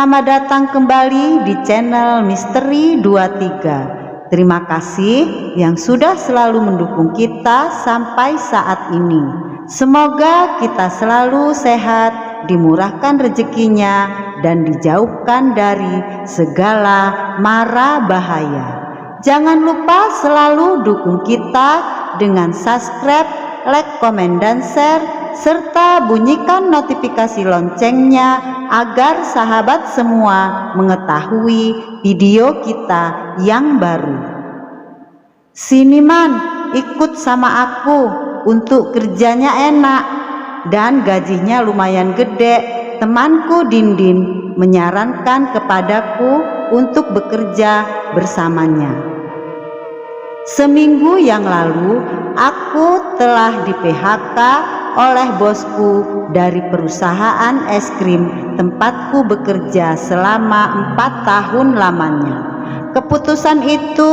Selamat datang kembali di channel Misteri 23. Terima kasih yang sudah selalu mendukung kita sampai saat ini. Semoga kita selalu sehat, dimurahkan rezekinya, dan dijauhkan dari segala mara bahaya. Jangan lupa selalu dukung kita dengan subscribe, like, komen, dan share, serta bunyikan notifikasi loncengnya agar sahabat semua mengetahui video kita yang baru. Sini Man, ikut sama aku, untuk kerjanya enak dan gajinya lumayan gede. Temanku Dindin menyarankan kepadaku untuk bekerja bersamanya. Seminggu yang lalu aku telah di PHK oleh bosku dari perusahaan es krim tempatku bekerja selama 4 tahun lamanya. Keputusan itu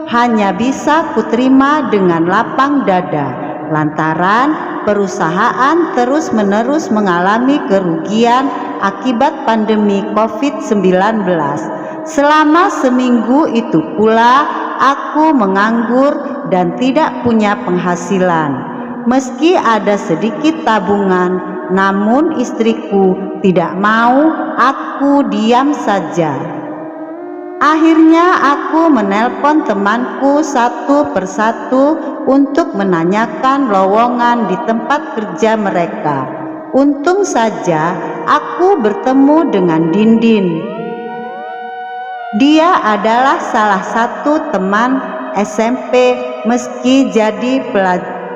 hanya bisa kuterima dengan lapang dada lantaran perusahaan terus-menerus mengalami kerugian akibat pandemi COVID-19. Selama seminggu itu pula aku menganggur dan tidak punya penghasilan. Meski ada sedikit tabungan, namun istriku tidak mau aku diam saja. Akhirnya aku menelpon temanku satu persatu untuk menanyakan lowongan di tempat kerja mereka. Untung saja aku bertemu dengan Dindin. Dia adalah salah satu teman SMP meski jadi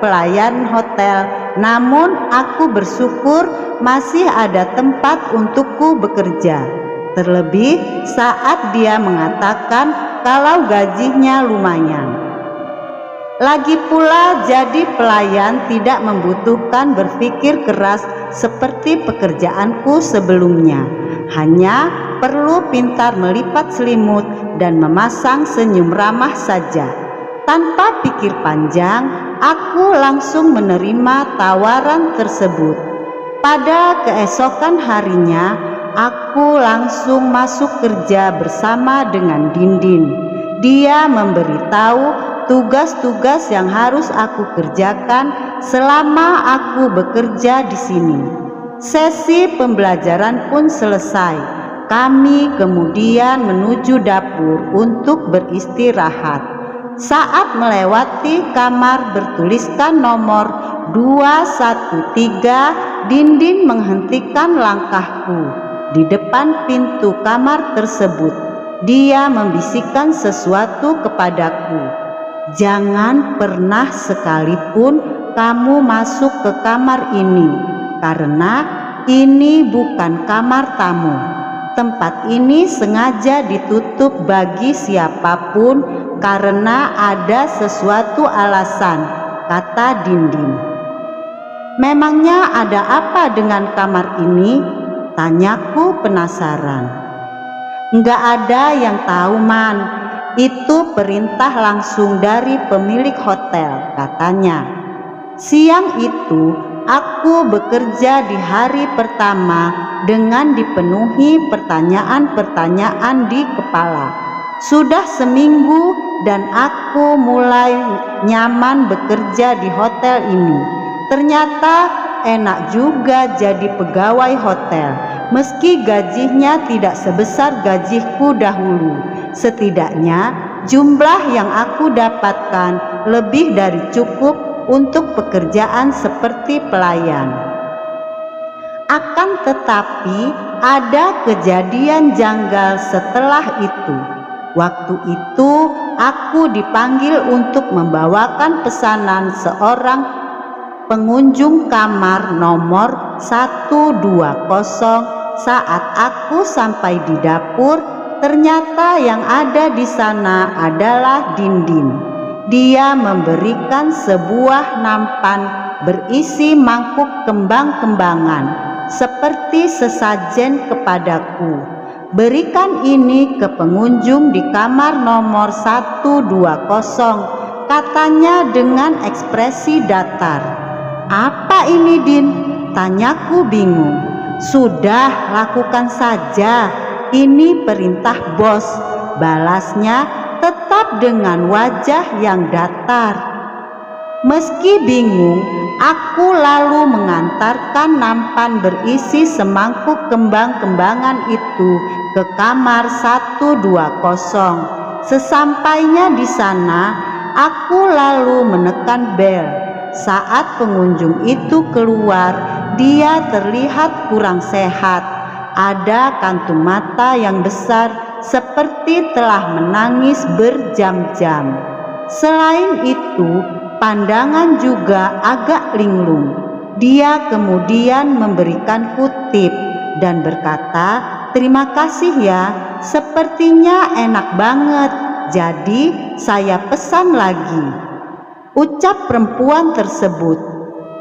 pelayan hotel, namun aku bersyukur masih ada tempat untukku bekerja. Terlebih saat dia mengatakan kalau gajinya lumayan. Lagi pula jadi pelayan tidak membutuhkan berpikir keras seperti pekerjaanku sebelumnya. Hanya perlu pintar melipat selimut dan memasang senyum ramah saja. Tanpa pikir panjang, aku langsung menerima tawaran tersebut. Pada keesokan harinya, aku langsung masuk kerja bersama dengan Dindin. Dia memberitahu tugas-tugas yang harus aku kerjakan selama aku bekerja di sini. Sesi pembelajaran pun selesai. Kami kemudian menuju dapur untuk beristirahat. Saat melewati kamar bertuliskan nomor 213, Dindin menghentikan langkahku di depan pintu kamar tersebut. Dia membisikkan sesuatu kepadaku. Jangan pernah sekalipun kamu masuk ke kamar ini, karena ini bukan kamar tamu. Tempat ini sengaja ditutup bagi siapapun karena ada sesuatu alasan, kata Dindin. Memangnya ada apa dengan kamar ini? Tanyaku penasaran. Enggak ada yang tahu Man, itu perintah langsung dari pemilik hotel, katanya. Siang itu aku bekerja di hari pertama dengan dipenuhi pertanyaan-pertanyaan di kepala. Sudah seminggu dan aku mulai nyaman bekerja di hotel ini. Ternyata enak juga jadi pegawai hotel. Meski gajinya tidak sebesar gajiku dahulu, setidaknya jumlah yang aku dapatkan lebih dari cukup untuk pekerjaan seperti pelayan. Akan tetapi ada kejadian janggal setelah itu. Waktu itu aku dipanggil untuk membawakan pesanan seorang pengunjung kamar nomor 120. Saat aku sampai di dapur, ternyata yang ada di sana adalah Dindin. Dia memberikan sebuah nampan berisi mangkuk kembang-kembangan seperti sesajen kepadaku. Berikan ini ke pengunjung di kamar nomor 120, katanya dengan ekspresi datar. Apa ini Din? Tanyaku bingung. Sudah, lakukan saja. Ini perintah bos, balasnya tetap dengan wajah yang datar. Meski bingung, aku lalu mengantarkan nampan berisi semangkuk kembang-kembangan itu ke kamar 120. Sesampainya di sana, aku lalu menekan bel. Saat pengunjung itu keluar, dia terlihat kurang sehat. Ada kantung mata yang besar seperti telah menangis berjam-jam. Selain itu, pandangan juga agak linglung. Dia kemudian memberikanku tip dan berkata, "Terima kasih ya, sepertinya enak banget. Jadi saya pesan lagi," ucap perempuan tersebut.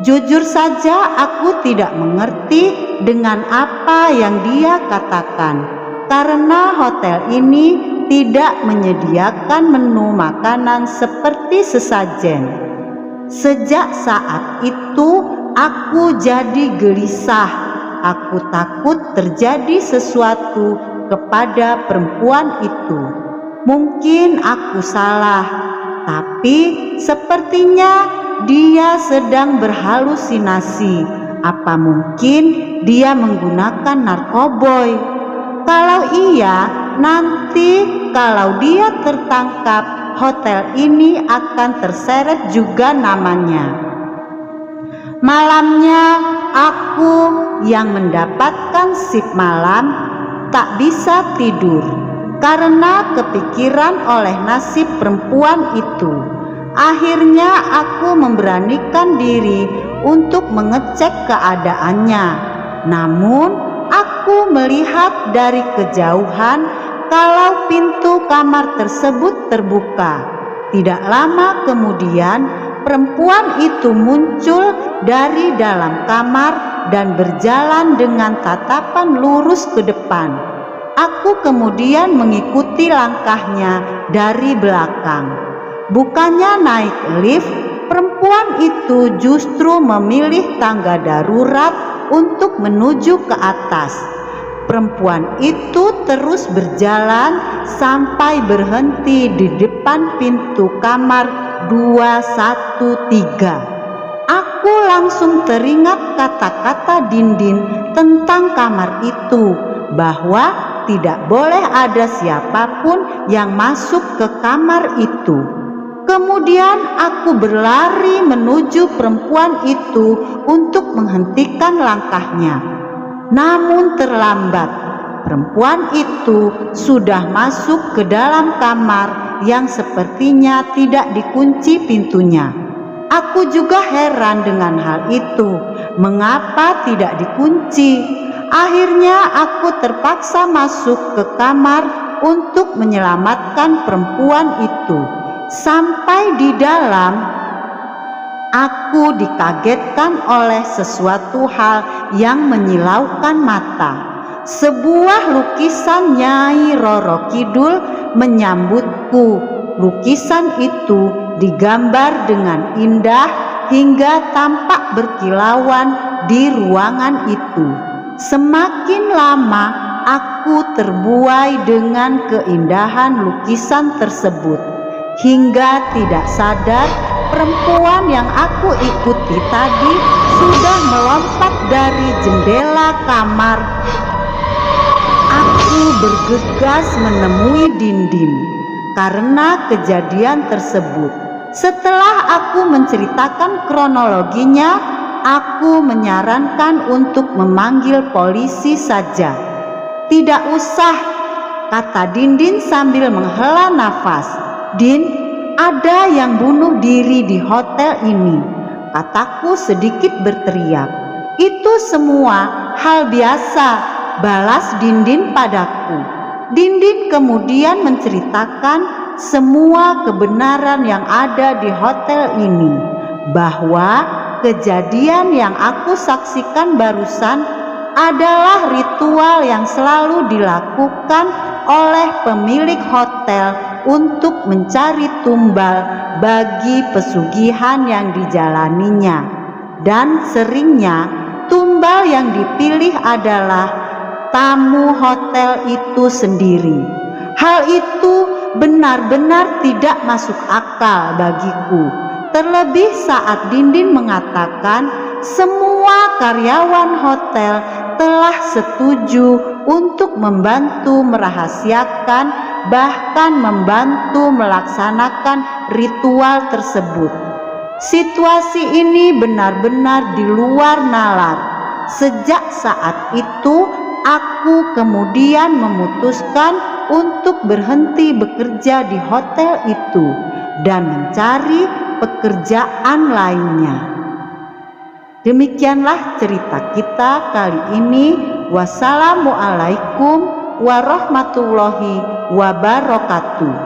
Jujur saja aku tidak mengerti dengan apa yang dia katakan, karena hotel ini tidak menyediakan menu makanan seperti sesajen. Sejak saat itu aku jadi gelisah. Aku takut terjadi sesuatu kepada perempuan itu. Mungkin aku salah, tapi sepertinya dia sedang berhalusinasi. Apa mungkin dia menggunakan narkoboy? Kalau iya, nanti kalau dia tertangkap, hotel ini akan terseret juga namanya. Malamnya aku yang mendapatkan shift malam tak bisa tidur karena kepikiran oleh nasib perempuan itu. Akhirnya aku memberanikan diri untuk mengecek keadaannya. Namun aku melihat dari kejauhan kalau pintu kamar tersebut terbuka. Tidak lama kemudian perempuan itu muncul dari dalam kamar dan berjalan dengan tatapan lurus ke depan. Aku kemudian mengikuti langkahnya dari belakang. Bukannya naik lift, perempuan itu justru memilih tangga darurat untuk menuju ke atas. Perempuan itu terus berjalan sampai berhenti di depan pintu kamar 213. Aku langsung teringat kata-kata Dindin tentang kamar itu, bahwa tidak boleh ada siapapun yang masuk ke kamar itu. Kemudian aku berlari menuju perempuan itu untuk menghentikan langkahnya. Namun terlambat. Perempuan itu sudah masuk ke dalam kamar yang sepertinya tidak dikunci pintunya. Aku juga heran dengan hal itu. Mengapa tidak dikunci? Akhirnya aku terpaksa masuk ke kamar untuk menyelamatkan perempuan itu. Sampai di dalam, aku dikagetkan oleh sesuatu hal yang menyilaukan mata. Sebuah lukisan Nyai Roro Kidul menyambutku. Lukisan itu digambar dengan indah hingga tampak berkilauan di ruangan itu. Semakin lama aku terbuai dengan keindahan lukisan tersebut. Hingga tidak sadar, perempuan yang aku ikuti tadi sudah melompat dari jendela kamar. Aku bergegas menemui Dindin karena kejadian tersebut. Setelah aku menceritakan kronologinya, aku menyarankan untuk memanggil polisi saja. "Tidak usah," kata Dindin sambil menghela nafas. "Din, ada yang bunuh diri di hotel ini," kataku sedikit berteriak. "Itu semua hal biasa," balas Dindin padaku. Dindin kemudian menceritakan semua kebenaran yang ada di hotel ini, bahwa kejadian yang aku saksikan barusan adalah ritual yang selalu dilakukan oleh pemilik hotel untuk mencari tumbal bagi pesugihan yang dijalaninya. Dan seringnya tumbal yang dipilih adalah tamu hotel itu sendiri. Hal itu benar-benar tidak masuk akal bagiku. Terlebih saat Dindin mengatakan semua karyawan hotel telah setuju untuk membantu merahasiakan, bahkan membantu melaksanakan ritual tersebut. Situasi ini benar-benar di luar nalar. Sejak saat itu, aku kemudian memutuskan untuk berhenti bekerja di hotel itu dan mencari pekerjaan lainnya. Demikianlah cerita kita kali ini. Wassalamualaikum warahmatullahi wabarakatuh.